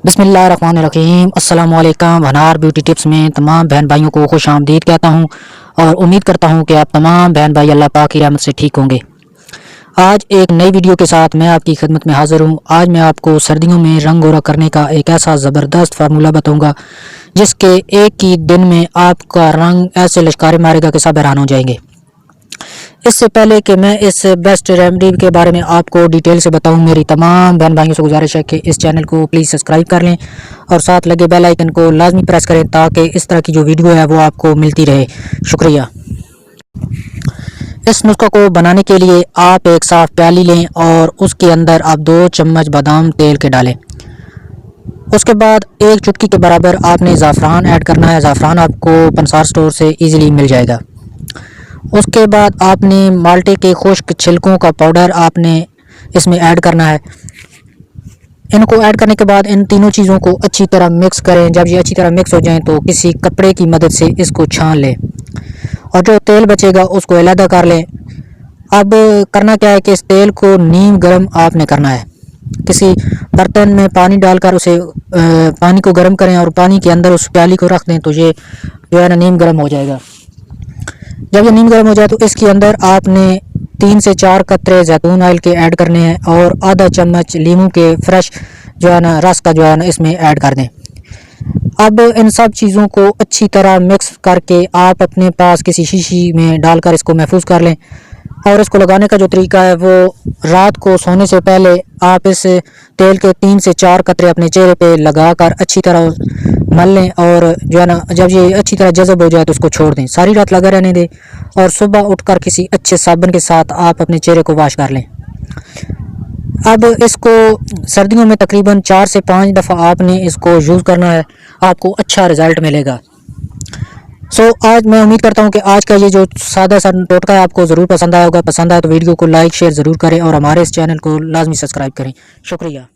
बिस्मिल्लाहिर्रहमानिर्रहीम अस्सलामु अलैकुम। वनार ब्यूटी टिप्स में तमाम बहन भाइयों को खुश आमदीद कहता हूँ और उम्मीद करता हूँ कि आप तमाम बहन भाई अल्लाह पाक की रहमत से ठीक होंगे। आज एक नई वीडियो के साथ मैं आपकी खिदमत में हाज़िर हूँ। आज मैं आपको सर्दियों में रंग गोरा करने का एक ऐसा ज़बरदस्त फार्मूला बताऊँगा जिसके एक ही दिन में आपका रंग ऐसे लश्कारे मारेगा कि सब हैरान हो जाएंगे। इससे पहले कि मैं इस बेस्ट रेमेडी के बारे में आपको डिटेल से बताऊं, मेरी तमाम बहन भाइयों से गुजारिश है कि इस चैनल को प्लीज़ सब्सक्राइब कर लें और साथ लगे बेल आइकन को लाजमी प्रेस करें ताकि इस तरह की जो वीडियो है वो आपको मिलती रहे। शुक्रिया। इस नुस्खा को बनाने के लिए आप एक साफ़ प्याली लें और उसके अंदर आप 2 चम्मच बादाम तेल के डालें। उसके बाद 1 चुटकी के बराबर आपने ज़ाफ़रान ऐड करना है। ज़ाफ़रान आपको पंसार स्टोर से ईज़िली मिल जाएगा। उसके बाद आपने माल्टे के खुश्क छिलकों का पाउडर आपने इसमें ऐड करना है। इनको ऐड करने के बाद इन तीनों चीज़ों को अच्छी तरह मिक्स करें। जब ये अच्छी तरह मिक्स हो जाएं तो किसी कपड़े की मदद से इसको छान लें और जो तेल बचेगा उसको अलग कर लें। अब करना क्या है कि इस तेल को नीम गर्म आपने करना है। किसी बर्तन में पानी डालकर उसे पानी को गर्म करें और पानी के अंदर उस प्याली को रख दें तो ये जो है ना नीम गर्म हो जाएगा। जब ये नीम गर्म हो जाए तो इसके अंदर आपने 3 से 4 कतरे जैतून ऑयल के ऐड करने हैं और आधा चम्मच लीमू के फ्रेश जो है ना रस का जो है ना इसमें ऐड कर दें। अब इन सब चीज़ों को अच्छी तरह मिक्स करके आप अपने पास किसी शीशी में डालकर इसको महफूज कर लें। और इसको लगाने का जो तरीका है वो रात को सोने से पहले आप इस तेल के 3 से 4 कतरे अपने चेहरे पे लगाकर अच्छी तरह मल लें और जो है ना जब ये अच्छी तरह जज़ब हो जाए तो उसको छोड़ दें। सारी रात लगा रहने दें और सुबह उठकर किसी अच्छे साबुन के साथ आप अपने चेहरे को वॉश कर लें। अब इसको सर्दियों में तकरीबन 4 से 5 दफ़ा आपने इसको यूज़ करना है, आपको अच्छा रिज़ल्ट मिलेगा। आज मैं उम्मीद करता हूं कि आज का ये जो सादा सा टोटका है आपको ज़रूर पसंद आया होगा। पसंद आया तो वीडियो को लाइक शेयर ज़रूर करें और हमारे इस चैनल को लाजमी सब्सक्राइब करें। शुक्रिया।